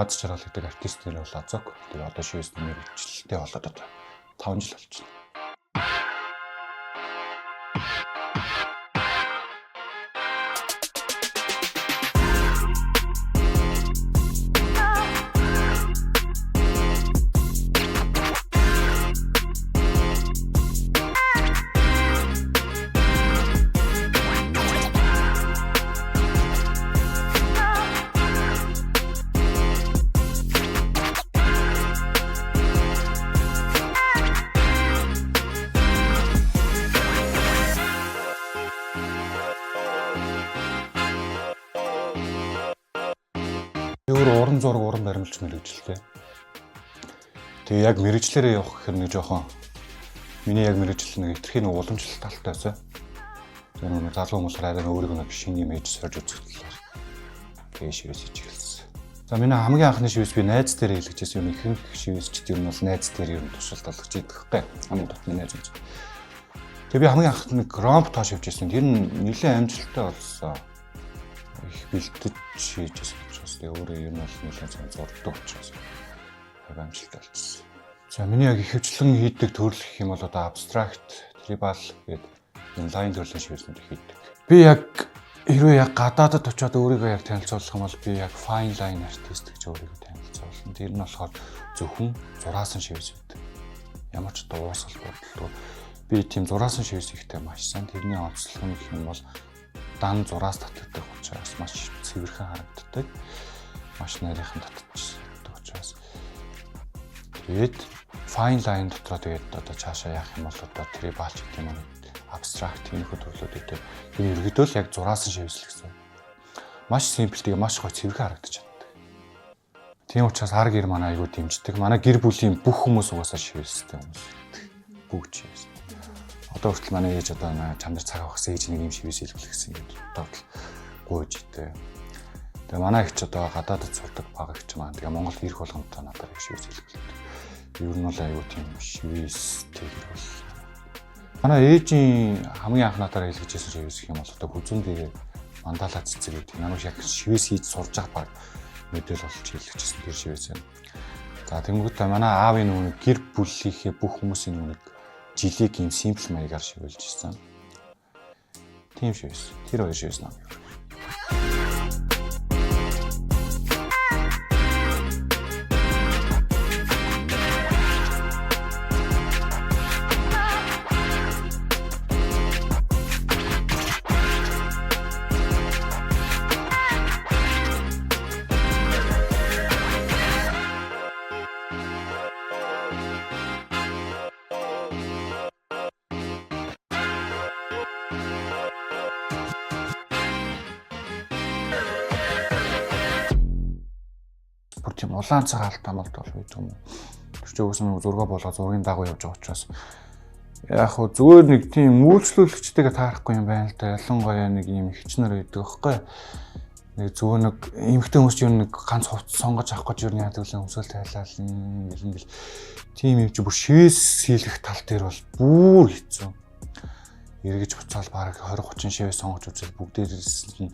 Наад жаргал гэдэг артист нэр бол Азок. Тэгээ одоо шивэс мэргэжилтэй болоод одоо 5 жил болчихно. Уран зураг, уран баримлч мэргэжилтэй. Тэгээ яг мэргэжлэрээ явах гэхээр нэг жоохон миний яг мэргэжил нэг хэтэрхий нэг уламжлалт талтай байсан. Тэр нэг залуу хүмүүс хараад өөрийгөө нэг шинэ имиж сорж үзэхлээр тэгээ шивээс ичгэлсэн. За миний хамгийн анхны шивээс би найз дээр хэлчихсэн юм. Ихэнх шивээсчд юм бол найз дээр юм тушаалт олгож идэх хэвгүй. Хамгийн дотны найз юм. Тэгээ би хамгийн анхны громп тоо шивжсэн. Тэр нь нэлээд амжилттай болсон. Их бэлдэж шийжсэн учраас тэгээ өөрөө юм бол нэлээд сайн зурдаг учраас амжилттай болсон. За миний яг ихэвчлэн хийдэг төрөл гэх юм бол одоо абстракт, трибал гэдэг энэ лайн төрлийн шивэснүүд хийдэг. Би яг хэрвээ яг гадаадд очиод өөрийгөө яг танилцуулах юм бол би яг fine line artist гэж өөрийгөө танилцуулна. Тэр нь болохоор зөвхөн зураасан шивэс үүдэг. Ямар ч дуусгал бодлоо. Би тийм зураасан шивэс ихтэй маш сайн. Тэрний онцлог нь гэх юм бол дан зураас татдаг учраас маш цэвэрхэн харагддаг. Маш нарийнхан татдаг учраас. Тэгээд fine line дотроо тэгээд одоо цаашаа яах юм бол одоо tribal гэх юм уу абстракт тиймэрхүү төрлүүд үүдэг. Тэр ерөөдөө л яг зураасан шивэсэл гэсэн. Маш simple тэгээ маш гоё цэвэрхэн харагдаж чаддаг. Тийм учраас хар гэр манай айгуу дэмждэг. Манай гэр бүлийн бүх хүмүүс угаасаа шивэстэй хүмүүс. Бүгд шивэс. Одоо хүртэл манай ээж одоо чандар цаг авахсан ээж нэг юм шивээс илэрхийлэх гэсэн юм бодол гуйж итэй. Тэгээ манай ихч одоо гадаадд сурдаг баг ихч маань тэгээ Монгол ирэх болгоомтой надад их шивээс илэрхийлдэг. Ер нь бол аюу тийм шивээстэй бол. Манай ээжийн хамгийн анх надаар илэрхийлжсэн шивээс гэх юм бол одоо хүзүүн дээр мандала цэцэг гэдэг. Намайг яг шивээс хийж сурж байгаа баг мэдээлэл болж илэрхийлжсэн тэр шивээс юм. За тэнгуүтэй манай аавын нүг гэр бүлийнхээ бүх хүмүүсийн нүг жилиг юм simple маягаар шивэлж ирсэн. Тийм шивэс. Тэр хоёр шивэс нам. Бүр тийм улаан цагаалт амалт бол үед юм. Тэр чинь өсөн зураг болгоо зургийн дагуу явж байгаа учраас яг хөө зүгээр нэг тийм үйлчлүүлэгчтэйгээ таарахгүй юм байна л да. Ялангуяа нэг юм ихчнэр байдаг байхгүй. Нэг зүгээр нэг эмхтэн хүмүүс чинь нэг ганц хувц сонгож авах гэж юу яадаг л өмсөөл тайлал ингээл тийм юм чи бүр шивээс хийлгэх тал дээр бол бүр хэцүү. Эргэж буцаал бараг 20 30 шивээс сонгож үзэл бүгдээрээс нь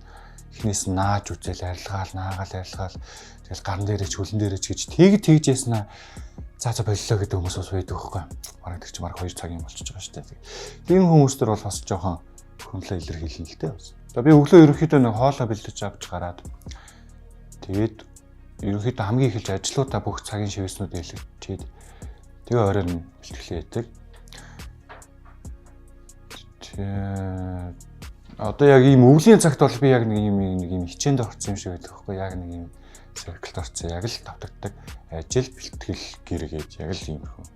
эхнээс нь нааж үзэл арилгаал тэгэл гарын дээрээ ч хөлн дээрээ ч гэж тэгж яснаа за боллоо гэдэг хүмүүс бас байдаг байхгүй. Бараг тэр чинь бараг 2 цагийн болчихж байгаа шүү дээ. Тийм хүмүүс төр бол бас жоохон хөнлөө илэрхийлнэ л дээ. Одоо би өглөө ерөнхийдөө нэг хоолоо бэлдэж авч гараад тэгээд ерөнхийдөө хамгийн эхэлж ажлуудаа бүх цагийн шивэснүүд хэлчихээд тэгээ оройн бэлтгэлээ яадаг. Одоо яг ийм өвлийн цагт бол би яг нэг юм хичээнд орсон юм шиг байдаг байхгүй. Яг нэг юм цирклд орсон. Яг л тавтагддаг. Ажил бэлтгэл гэр гэж яг л юм хөө.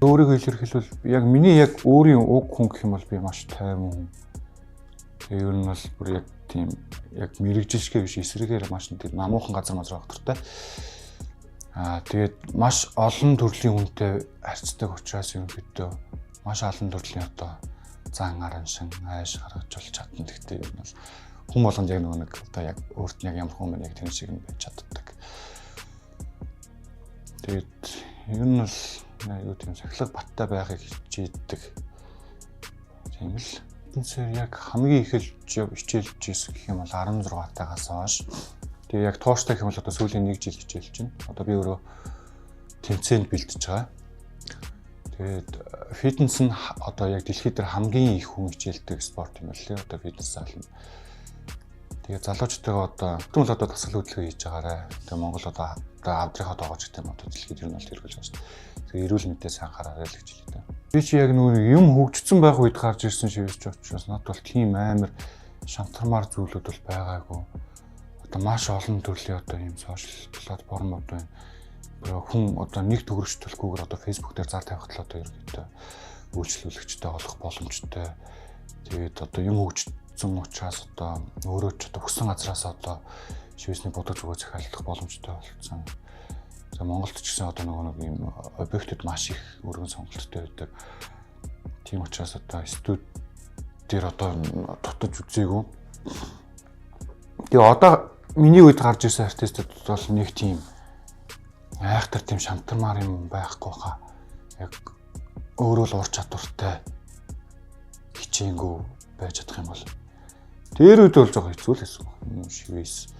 Өөрийгөө илэрхийлвэл яг миний яг өөрийн уг хүн гэх юм бол би маш тайван хүн. Тэгээ ер нь бол бүр яг тийм яг мэрэгжилшгэ биш эсрэгээр маш тийм намуухан газар мазар багтартай. Тэгээд маш олон төрлийн хүнтэй харьцдаг учраас ерөнхийдөө маш олон төрлийн одоо зан аран шин айш гаргаж болж чадна. Гэхдээ ер нь бол хүн болгонд яг нэг одоо яг өөрт нь яг ямар хүн байна яг тэр шиг нь байж чаддаг. Тэгээд ер нь бол юу тийм сахилга баттай байхыг хичээдэг. Тийм л. Энэсээр яг хамгийн эхэлж хичээлж ирсэн гэх юм бол 16 тагаас хойш Тэгээ яг тууштай гэх юм бол одоо сүүлийн 1 жил хичээлж байна. Одоо би өөрөө тэмцээнд бэлдэж байгаа. Тэгээд фитнес нь одоо яг дэлхийд дээр хамгийн их хүн хичээлдэг спорт юм байна лээ. Одоо фитнес зал нь. Тэгээд залуучтайгаа одоо тэгвэл одоо дасгал хөдөлгөөн хийж байгаарай. Тэгээд Монгол одоо авдрахад байгаа ч гэдэм одоо дэлхийд ер нь бол хэрэглэж байгаа шүү дээ. Тэгээд эрүүл мэндээ сайн хараарай л гэж хэлээ. Би чи яг нөгөө юм хөгжсөн байх үед гарч ирсэн шивэж очроос над бол тийм амар шантармаар зүйлүүд бол байгаагүй. Одоо маш олон төрлийн одоо ийм сошиал платформуд байна. Хүн одоо нэг төгрөгчлөхгүйгээр одоо Facebook дээр зар тавихад л одоо ерөнхийдөө үйлчлүүлэгчтэй болох боломжтой. Тэгээд одоо юм хөгжсөн учраас одоо өөрөө ч одоо өгсөн газраас одоо шивэсний бодож өгөө захиалах боломжтой болсон. За Монголд ч гэсэн одоо нэг юм объектууд маш их өргөн сонголттой байдаг. Тийм учраас одоо студ дээр одоо дутаж үзээгүй. Тэгээ одоо миний үед гарч ирсэн артистууд бол нэг тийм айхтар тийм шантармаар юм байхгүй хаа. Яг өөрөө л ур чадвартай хичээнгүй байж чадах юм бол тэр үед бол жоохон хэцүү л байсан.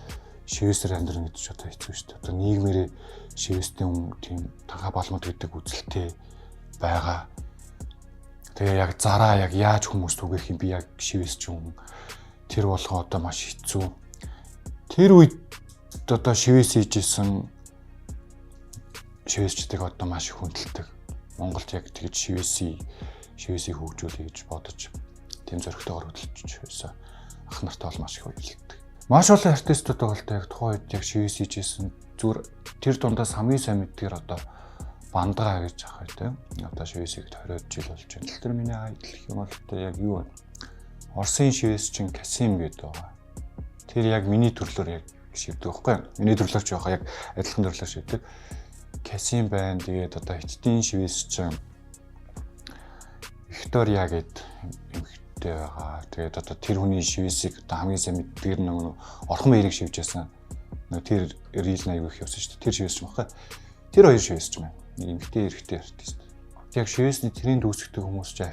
Шивэсээр амьдрах гэдэг ч одоо хэцүү шүү дээ. Одоо нийгмээрээ шивэстэй хүн тийм танха балмууд гэдэг үзэлтэй байгаа. Тэгээ яг зараа яг яаж хүмүүс түгэх юм би яг шивэс ч юм тэр болгоо одоо маш хэцүү. Тэр үед одоо шивэс хийжсэн шивэсчдэг одоо маш их хүндэлдэг. Монголд яг тэгж шивэсийг хөгжүүлэе гэж бодож тийм зоригтойгоор хөдөлж байсан. Ах нартай бол маш их уялддаг. Маш олон артистууд байгаа л да яг тухайн үед яг шивэс хийжсэн зүгээр тэр дундаас хамгийн сайн мэддгээр одоо Бандгаа гэж ах байдаг. Одоо шивэсийг 20 жил болж байна. Тэр миний айдл гэх юм бол одоо яг юу вэ? Оросын шивэс чинь Касим гэдэг байгаа. Тэр яг миний төрлөөр яг шивдэг байхгүй юу? Миний төрлөөр ч яхаа яг адилхан төрлөөр шивдэг. Касим байна. Тэгээд одоо хиттийн шивэс чинь Виктория гэдэг эмэгтэй байгаа. Тэгээд одоо тэр хүний шивэсийг одоо хамгийн сайн мэддгээр нэг орхон мэрийг шивж байсан. Тэр рил 80 их явсан шүү дээ. Тэр шивэс ч юм байна. Тэр хоёр шивэс ч юм байна. Эмэгтэй эрэгтэй артист. Яг шивэсний тренд үүсгдэг хүмүүс ч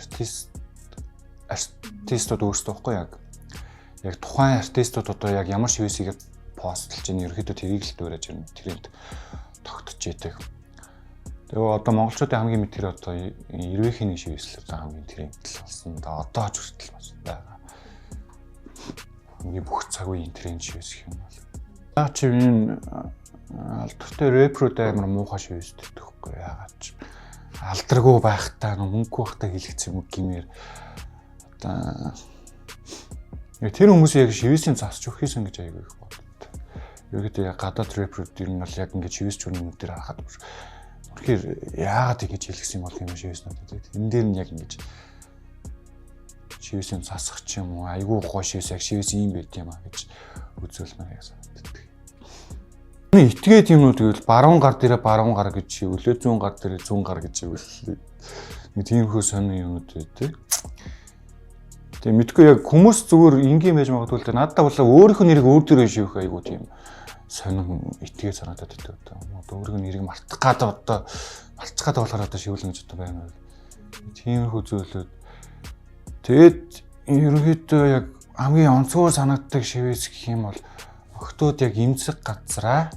артистууд өөрсдөө байхгүй яг тухайн артистууд одоо яг ямар шивэсийг постлж ийн ерөөхдөө тэрийг л дуурайж ирнэ. Тренд тогтож идэг. Тэгээ одоо монголчуудын хамгийн мэд тэр одоо 90-ийн шивэс л одоо хамгийн тренд болсон. Одоо ч хүртэл маш байгаа. Хамгийн бүх цаг үеийн тренд шивэс гэх юм бол. Яг чи энэ алдартай рэпрүүд амар муухай шивэсдэг байхгүй яагаад ч алдаргүй байхтаа мөнгөгүй байхтаа хэлэгцсэн үг гэмээр одоо тэр хүмүүс яг шивэсийн засч өгөхийсэн гэж аягүй их боддог. Ерөөдөө яг гадаад рэпрүүд ер нь бол яг ингэж шивэс чүрний нүдээр харахад үнэхээр яагаад ингэж хэлэгсэн бол юм шивэснүүд гэдэг. Энэ дээр нь яг ингэж шивэсийн засах ч юм уу аягүй гоо шивэс яг шивэс юм байт юм а гэж үзүүлмээр яг санагддаг. Итгээд юмнууд гэвэл баруун гар дээрээ баруун гар гэж өлөө зүүн гар дээрээ зүүн гар гэж ивэл нэг тиймэрхүү сонин юмнууд байдаг. Тэгээ мэдгүй яг хүмүүс зүгээр ингийн байж магадгүй л дээ. Надад бол өөрийнхөө нэрийг өөр төрөө шивэх айгуу тийм сонин итгээд санагдаад байдаг. Одоо өөрийнхөө нэрийг мартах гад болохоор одоо шивүүлнэ гэж одоо байна. Тиймэрхүү зүйлүүд. Тэгээд ерөнхийдөө яг хамгийн онцгой санагддаг шивээс гэх юм бол охтууд яг эмзэг газраа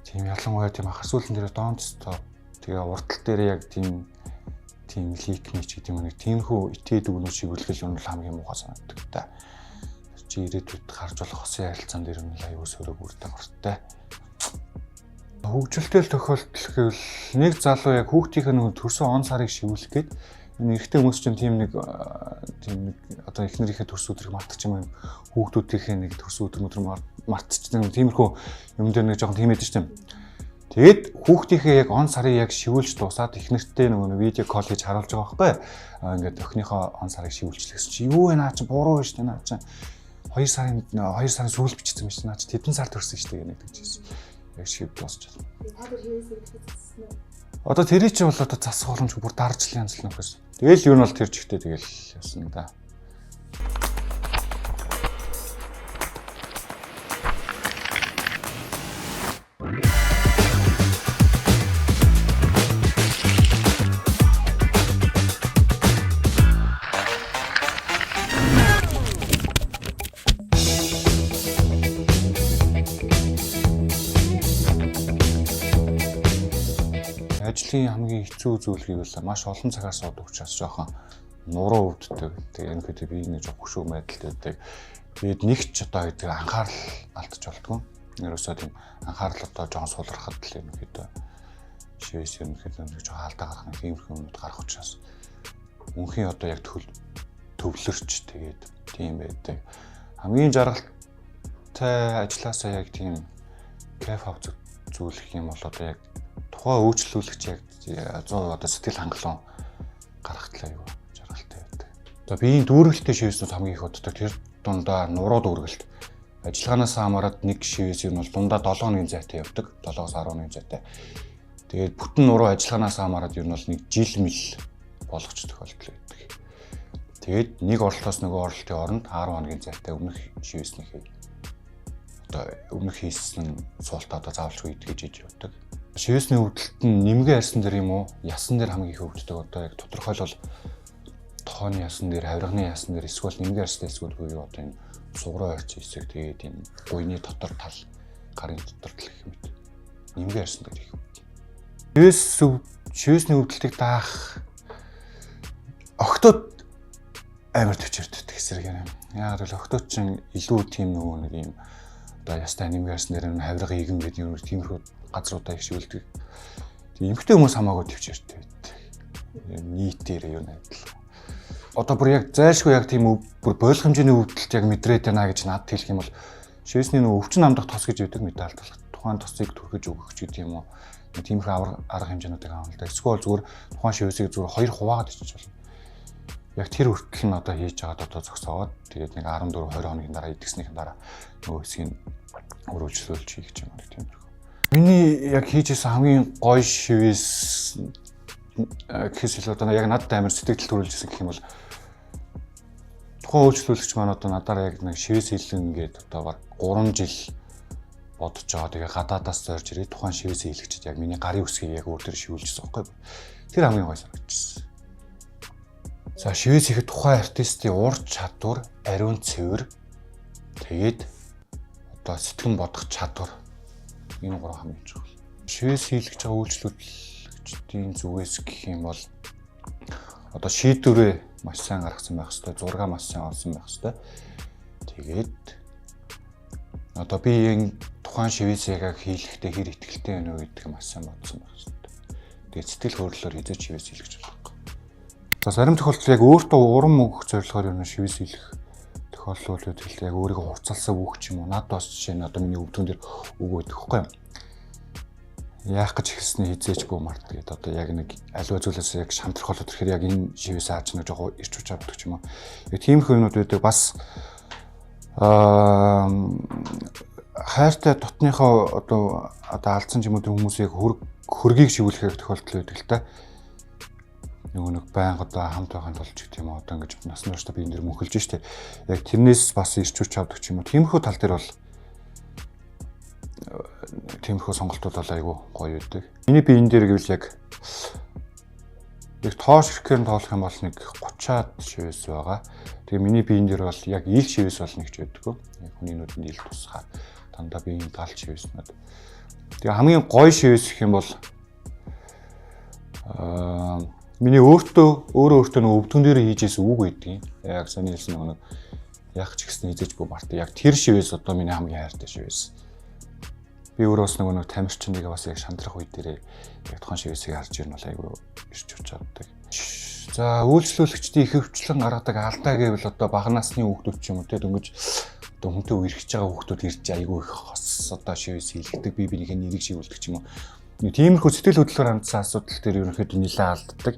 тийм ялангуяа тийм ахар сүүлэн дээр донцтой тэгээ уртал дээр яг тийм ликний ч гэдэг юм нэг тиймхүү итгээд өгнө шигүүлгэл юм бол хамгийн муухай санагддаг та. Чи ирээдүйд гарч болох хосын харилцаан дээр нь аюул сөрөг үрдэг ортой. Хөгжилтэй тохиолдол гэвэл нэг залуу яг хүүхдийнхээ нэг төрсөн он сарыг шивүүлэх гээд энэ эрэгтэй хүмүүс чинь тийм нэг одоо эхнэрийнхээ төрс өдрийг мартчих юм байна. Хүүхдүүдийнхээ нэг төрс өдөр мартчихсан тиймэрхүү юм дээр нэг жоохон тийм байдаг шүү дээ. Тэгээд хүүхдийнхээ яг он сарыг яг шивүүлж дуусаад эхнэртэй нэг видео колл хийж харуулж байгаа байхгүй. Ингээд охиныхоо он сарыг шивүүлчихлээс чи юу вэ наа чи буруу шүү дээ наа чи 2 сарын сүүл бичсэн юм чинь наа чи тэдэн сар төрсөн шүү дээ гэдэг чийсэн. Яг шив дуусчихсан. Та тэр хивээсээ хийсэн үү? Одоо тэрий чи бол одоо засах боломжгүй бүр даржлын янзлан гэсэн. Тэгэл юу нь бол тэр чигтээ тэгэл ясна да. мэргэжлийн хамгийн хэцүү зүйлийг бол маш олон цагаар суудаг учраас жоохон нуруу өвддөг. Тэгээ энэ хэд би нэг жоох хөшөө байдалтай байдаг. Тэгээд нэг ч одоо гэдэг анхаарал алдаж болтгоо. Ерөөсөө тийм анхаарал одоо жоон сулрахад л юм хэд шивээс юм хэд нэг жоох алдаа гарах нэг иймэрхүү юмуд гарах учраас үнхийн одоо яг төвлөрч тэгээд тийм байдаг. Хамгийн жаргалтай ажилласаа яг тийм кайф авч зүйлэх юм бол одоо яг тухайн үйлчлүүлэгч яг 100% одоо сэтгэл хангалуун гаргахтлаа юу жаргалтай байдаг. Одоо биеийн дүүргэлттэй шивэснүүд хамгийн их уддаг. Тэр дундаа нуруу дүүргэлт. Ажиллагаанаас хамаарат нэг шивээс юм бол дундаа 7 хоногийн зайтай явдаг. 7-оос 10 хоногийн зайтай. Тэгээд бүтэн нуруу ажиллагаанаас хамаарат ер нь бол нэг жил мэл болгоч тохиолдол байдаг. Тэгээд нэг оролтоос нөгөө оролтын оронд 10 хоногийн зайтай өмнөх шивэснийхээ одоо өмнөх хийсэн суултаа одоо заавалчгүй идгэж иж явдаг. Шивэсний өвдөлт нь нэмгээ арьсан дээр юм уу? Ясан дээр хамгийн их өвддөг. Одоо яг тодорхойлбол тооны ясан дээр, хавирганы ясан дээр эсвэл нэмгээ арьстай эсвэл буюу одоо энэ сугруу арьс хэсэг тэгээд энэ буйны дотор тал, гарын дотор тал гэх мэт. Нэмгээ арьсан дээр их өвддөг. Шивэсний өвдөлтийг даах октод амар төвчөрдөг эсрэг юм. Яг л октод чинь илүү тийм нөгөө нэг юм одоо ястай нэмгээ арьсан дээр хавирга игэн гэдэг юм тиймэрхүү газруудаа их шивэлдэг. Тэгээ эмхтэй хүмүүс хамаагүй төвчөртэй байдаг. Нийтээр юу найдал. Одоо бүр яг зайлшгүй яг тийм бүр бойлох хэмжээний өвдөлт яг мэдрээд байна гэж надад хэлэх юм бол шивэсний нөгөө өвчин амдах тос гэж яддаг медаль болох. Тухайн тосыг түргэж өгөх ч гэдэг юм уу. Тиймэрхүү арга хэмжээнүүдийг авах л да. Эсвэл зүгээр тухайн шивэсийг зүгээр хоёр хуваагаад ичиж болно. Яг тэр хүртэл нь одоо хийж байгаад одоо зогсоогоод тэгээд нэг 14 20 хоногийн дараа идэхснийхэн дараа нөгөө хэсгийг өргөжлүүлж хийх юм байна тиймэрхүү. Миний яг хийж исэн хамгийн гоё шивээс гэхээс илүү одоо яг надад амар сэтгэл төрүүлжсэн гэх юм бол тухайн үйлчлүүлэгч маань одоо надаараа яг нэг шивээс хэлэн ингээд одоо баг 3 жил бодож байгаа. Тэгээ гадаадаас зорж ирээд тухайн шивээс хэлэгчид яг миний гарын үсгийг яг өөр төр шивүүлжсэн байхгүй. Тэр хамгийн гоё санагдчихсан. За шивээс ихэд тухайн артистийн ур чадвар, ариун цэвэр тэгээд одоо сэтгэн бодох чадвар энэ гурав хамгийн чухал. Шивээс хийлгэж байгаа үйлчлүүлэгчдийн зүгээс гэх юм бол одоо шийдвэрээ маш сайн гаргасан байх хэрэгтэй, зургаа маш сайн олсон байх хэрэгтэй. Тэгээд одоо би энэ тухайн шивээс яг хийлгэхдээ хэр ихтэй байна уу гэдгийг маш сайн бодсон байх хэрэгтэй. Тэгээд сэтгэл хөдлөлөөр хизээч шивээс хийлгэж болохгүй. За зарим тохиолдолд яг өөртөө урам өгөх зорилгоор юм шивээс хийлгэх тохиолдлууд хэлээ яг өөрийгөө хурцлалсаа өгөх юм уу? Надад бас жишээ нь одоо миний өвдгөн дээр өгөө гэдэг хэвгүй юм. Яах гэж хэлсний хизээч бүү март гэдэг одоо яг нэг аливаа зүйлээс яг шамтрах болоод ирэхээр яг энэ шивээс ааж нэг жоо ирч уч авдаг ч юм уу. Яг тиймэрхүү юмнууд байдаг бас хайртай дотныхоо одоо алдсан ч юм уу хүмүүсийг хөргийг шивүүлэх тохиолдол байдаг л та. Нөгөө нэг байнга одоо хамт байхын тулд ч гэх юм уу одоо ингэж насан туршдаа биеийн дээр мөнхөлж штэ. Яг тэрнээс бас ирч уч авдаг ч юм уу. Тиймэрхүү тал дээр бол тиймэрхүү сонголтууд бол айгүй гоё байдаг. Миний биеийн дээр гэвэл яг тоош ирэхээр тоолох юм бол нэг 30-аад шивээс байгаа. Тэгээ миний биеийн дээр бол яг ил шивээс бол нэг ч байдаггүй. Яг хүний нүдэнд ил тусахаар дандаа биеийн тал шивээснүүд. Тэгээ хамгийн гоё шивээс гэх юм бол миний өөрөө нөгөө өвдгөн дээр хийжээс үг байдгийг. Яг саний хэлсэн нэг яг ч гэсэн хийж бүү март. Яг тэр шивээс одоо миний хамгийн хайртай шивээс. Би өөрөөс нэг тамирчин нэг бас яг шантрах үе дээрээ яг тухайн шивээсийг харж ирнэ бол айгүй ирч уч авдаг. За үйлчлүүлэгчдийн их хөвчлэн гаргадаг алдаа гэвэл одоо бага насны хүүхдүүд ч юм уу те дөнгөж одоо хүнтэй үерхэж байгаа хүүхдүүд ирж айгүй их хос одоо шивээс хийлгдэг би бинийхээ нэрийг шивүүлдэг ч юм уу. Тиймэрхүү сэтгэл хөдлөлөөр хандсан асуудал дээр ерөнхийдөө нэлээд алддаг.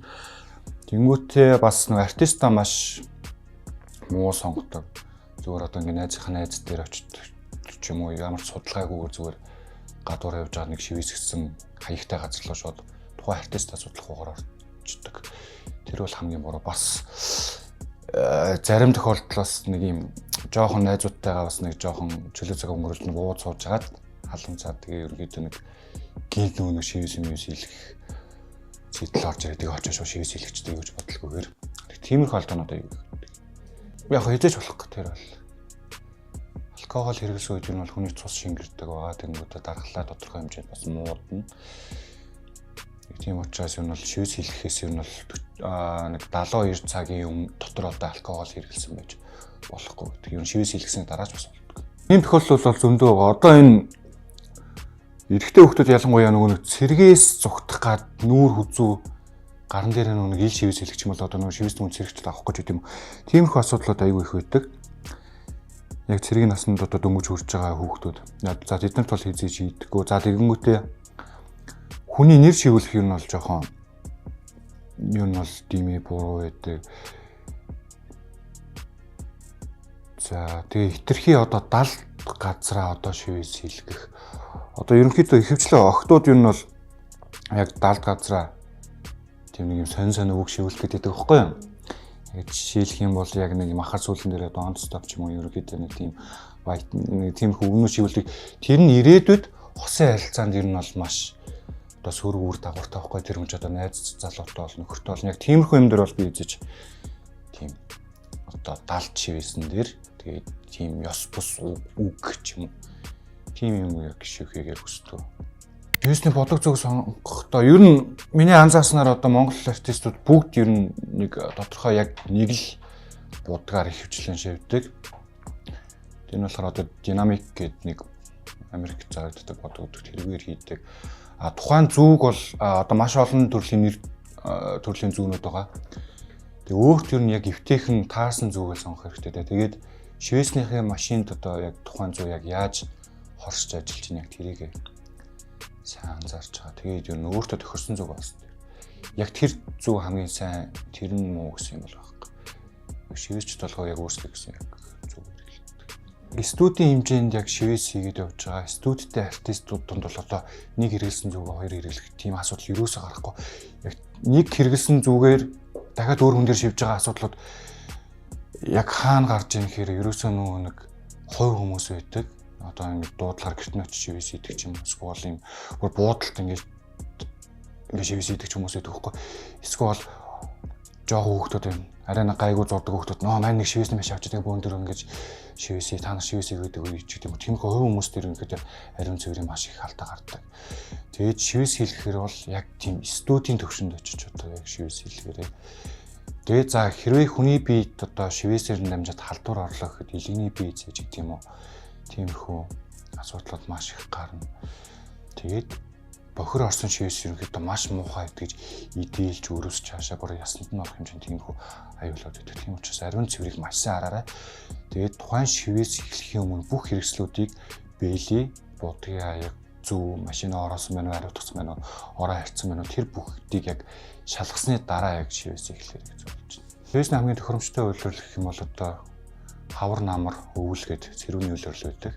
Тэнгүүтээ бас нэг артистаа маш муу сонгодог. Зүгээр одоо ингээ найзынхаа найз дээр очиж ч юм уу ямар ч судалгаагүйгээр зүгээр гадуур явж байгаа нэг шивээсгсэн хаягтай газар руу шууд тухайн артистаа судлах угаар орчдөг. Тэр бол хамгийн буруу. Бас зарим тохиолдолд нэг юм жоохон найзуудтайгаа бас нэг жоохон чөлөө цаг өнгөрүүлж нэг ууд сууж хагаад халуун цаад тэгээ ерөнхийдөө нэг гинт нөгөө шивээс юм хийлгэх зэтэл орж ирээд тэгээ очиж шивээс хийлгэжтэй гэж бодлогоогоор тиймэрхүү алдаанууд аяг. Яг хэзээч болох гэх тэр бол алкогол хэрэглэсэн үед нь бол хүний цус шингэрдэг байгаа. Тэнгүүдээ дархлаа тодорхой хэмжээнд бас муудна. Тийм учраас юу нь бол шивс хэлэхээс юу нь бол нэг 72 цагийн дотор одоо алкогол хэрэглэсэн байж болохгүй гэдэг. Юу нь шивс хэлгэсний дараач бас болдог. Ийм тохиолдол бол зөндөө байгаа. Одоо энэ эрэгтэй хүмүүс ялангуяа нөгөө нэг цэргээс зүгтах гад нүүр хүзүү гарн дээр нэг ил шивс хэлэх юм бол одоо нөгөө шивс нүн цэрэгч авах гэж гэдэг юм. Тиймэрхүү асуудлууд аюул их байдаг. Яг цэргийн наснд одоо дөнгөж хүрч байгаа хүүхдүүд. За тэднэрт бол хийзэж хийдэггүй. За тэгэнгүүтээ хүний нэр шивүүлэх юм бол жоохон юу нь бол дими буруу байдаг. За тэгээ хитрхи одоо 70 газраа одоо шивээс хийлгэх. Одоо ерөнхийдөө ихэвчлэн охтууд юу нь бол яг 70 газраа тийм нэг юм сонь үг шивүүлэх гэдэг байхгүй юу? Яг жишээлх юм бол яг нэг махар сүүлэн дээр одоо онцтop ч юм уу ерөнхийдөө нэг тийм white нэг тийм хөвгнөө шивүүлдэг. Тэр нь ирээдүйд хосын харилцаанд ер нь бол маш одоо сөрөг үр дагавартай байхгүй тэр хүн ч одоо найз залуутай бол нөхөртэй бол яг тиймэрхүү юм дээр бол би эзэж тийм одоо 70 шивээсэн дээр тэгээд тийм ёс бус үг ч юм уу тийм юм яг шивхийгээр хүсдэг. Юусны бодлого зүг сонгохдоо ер нь миний анзаарснаар одоо монгол артистууд бүгд ер нь нэг тодорхой яг нэг л будгаар их хвчлэн шивдэг. Тэр нь болохоор одоо динамик гэдэг нэг Америк заагддаг бодлого тэргээр хийдэг. А тухайн зүг бол одоо маш олон төрлийн зүүнүүд байгаа. Тэгээ өөрт ер нь яг эвтэйхэн таарсан зүгээ сонгох хэрэгтэй. Тэгээд шивэснийхээ машинд одоо яг тухайн зүг яг яаж хорсож ажиллаж чинь яг тэрийг сайн анзаарч байгаа. Тэгээд ер нь өөртөө тохирсон зүг байна. Яг тэр зүг хамгийн сайн тэр нь муу гэсэн юм бол байхгүй. Шивэсчд болгоо яг өөрсдөө гэсэн яг зүг хэрэглэдэг. Студийн хэмжээнд яг шивэс хийгээд явж байгаа. Студитэй артистууд донд бол одоо нэг хэрэглэсэн зүгөө хоёр хэрэглэх тийм асуудал юусоо гарахгүй. Яг нэг хэрэглэсэн зүгээр дахиад өөр хүн дээр шивж байгаа асуудлууд яг хаана гарч ийн гэхээр ерөөсөө нөгөө нэг хувь хүмүүс байдаг. Одоо ингэ дуудлахаар гэртэн очиж шивэс хийдэг ч юм уу. Эсвэл юм бүр буудалд ингэ шивэс хийдэг ч хүмүүс байдаг байхгүй. Эсвэл жоохон хүүхдүүд байна. Арай нэг гайгүй зурдаг хүүхдүүд нөө маань нэг шивэс нэм авч байгаа бөөн дөр ингэж шивэс та нар шивэс хийгээд өгөөч гэдэг юм. Тиймэрхүү хувь хүмүүс дээр ингээд ариун цэврийн маш их алдаа гардаг. Тэгээд шивэс хийлгэхээр бол яг тийм студийн төвшөнд очиж одоо яг шивэс хийлгээрээ. Тэгээд за хэрвээ хүний биед одоо шивэсээр дамжаад халдвар орлоо гэхэд илгэний бие зээж гэдэг юм уу. Тиймэрхүү асуудлууд маш их гарна. Тэгээд бохир орсон шивэс ерөнхийдөө маш муухай гэж идэлж өрөвсч хаашаа бүр ясанд нь орох хэмжээнд тиймэрхүү аюулууд өгдөг. Тийм учраас ариун цэврийг маш сайн хараарай. Тэгээд тухайн шивэс эхлэхийн өмнө бүх хэрэгслүүдийг бэлий, будгийн аяг, зүү, машина ороосон байна уу, ариутгсан байна уу, ороо харьцсан байна уу тэр бүгдийг яг шалгасны дараа яг шивэс эхлэхээр гэж болж байна. Шивэсний хамгийн тохиромжтой үйлрэл гэх юм бол одоо хавар намар өвөлгээд цэрүүний үйлрэл байдаг.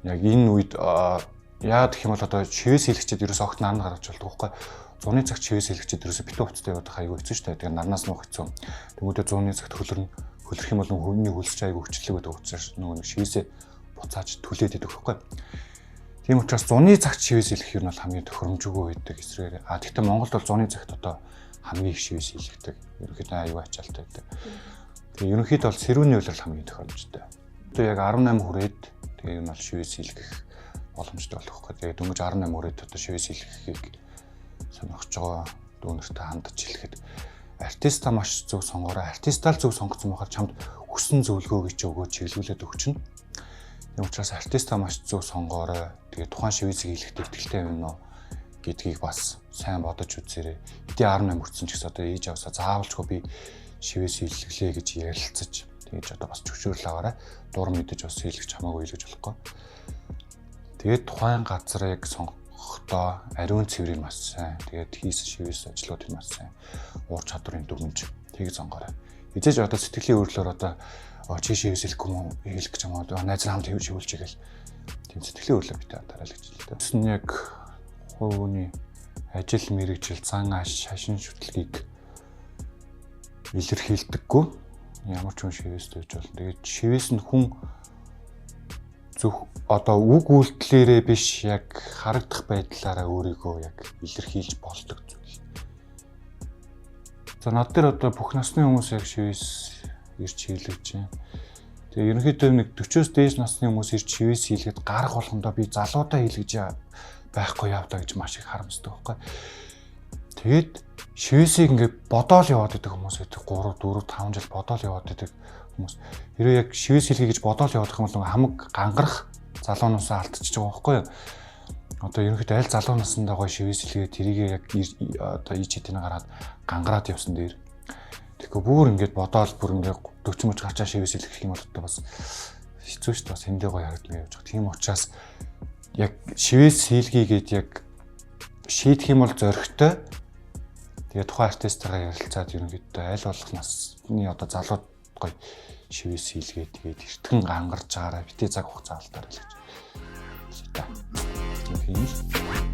Яг энэ үед яа гэх юм бол одоо шивэс хэлэгчид ерөөсөө огт нарны гаргаж болдог байхгүй. Зуны цагт шивэс хэлэгчид ерөөсөө битүү хувцастай яваад хайгуу хэцүү шүү дээ. Тэгээ нарнаас нуух хэцүү. Тэмүүтээ зуны цагт хөлрөх юм бол хүмүүний хөлсч айгуу хүчлэг байдаг учраас нөгөө нэг шивэсээ буцааж түлээд идэх байхгүй. Тийм учраас зуны цагт шивэс хэлэх юм бол хамгийн тохиромжгүй байдаг эсрэгээр. Гэхдээ Монголд бол зуны цагт одоо хамгийн их шивэс хэлэгдэг. Ерөнхийдөө аюу ачаалтай байдаг. Тэгээ ерөнхийдөө бол сэрүүний үйлрэл хамгийн тохиромжтой. Одоо яг 18 хүрээд тэгээ энэ бол шивэс хэлгэх боломжтой болох байхгүй. Тэгээ дөнгөж 18 хүрээд одоо шивэс хэлэхийг сонирхож байгаа дүүнэртэй хандаж хэлэхэд артиста маш зөв сонгоорой. Артистал зөв сонгоцсон байхаар чамд хүссэн зөвлөгөө гэж өгөөд чиглүүлээд өгчнө. Тийм учраас артиста маш зөв сонгоорой. Тэгээ тухайн шивэсийг хэлэхдээ ихтэй юм уу гэдгийг бас сайн бодож үзээрэй. Эдийн 18 хүрсэн ч гэсэн одоо ээж авсаа заавалчгүй би шивэс хэллэглээ гэж ярилцаж тэгэж одоо бас зөвшөөрөл аваарай. Дур мэдэж бас хэлгэж хамаагүй хэлгэж болохгүй. Тэгээд тухайн газрыг сонгохдоо ариун цэврийг маш сайн. Тэгээд хийсэн шивэс ажлуудыг маш сайн. Уур чадварын дүгнж тийг сонгоорой. Эзэж одоо сэтгэлийн өөрлөөр одоо чи шивэс хэлэхгүй юм хэлэх гэж юм одоо найз хамт шивүүлж игээл тийм сэтгэлийн өөрлөөр битээ дараалж хэлдэг. Тэс нь яг хувийн ажил мэргэжил зан шашин шүтлгийг илэрхийлдэггүй. Ямар ч хүн шивэс дэж болно. Тэгээд шивэс нь хүн зөв одоо үг үйлдэлээрээ биш яг харагдах байдлаараа өөрийгөө яг илэрхийлж болдог зүйл. За над дээр одоо бүх насны хүмүүс яг шивэс ирж хийлгэж байна. Тэгээ ерөнхийдөө нэг 40-оос дээш насны хүмүүс ирж шивэс хийлгээд гарах болгондоо би залуудаа хийлгэж байхгүй явдаа гэж маш их харамсдаг байхгүй. Тэгээд шивэсийг ингээд бодоол яваад идэг хүмүүс гэдэг 3 4 5 жил бодоол яваад идэг хүмүүс. Хэрвээ яг шивэс хийлгэе гэж бодоол явах юм бол хамаг гангарах залуунуусаа алдчихж байгаа байхгүй юу? Одоо ерөнхийдөө аль залуу насндаа гоё шивэс хийлгээ тэрийг яг одоо ич хитэнэ гараад гангараад явсан дээр. Тэгэхээр бүр ингээд бодоол бүр ингээд 40 мөч гарчаа шивэс хийлгэх юм бол одоо бас хэцүү шүү дээ. Бас эндээ гоё харагдмаа явж байгаа. Тийм учраас яг шивэс хийлгэе гэд яг шийдэх юм бол зөрөгтэй. Тэгээ тухайн артистаараа ярилцаад ерөнхийдөө аль болох насны одоо залууд гоё шивэс хийлгээ тэгээд эртгэн гангарч байгаараа битээ цаг хугацаа алдаар л гэж. Тийм л.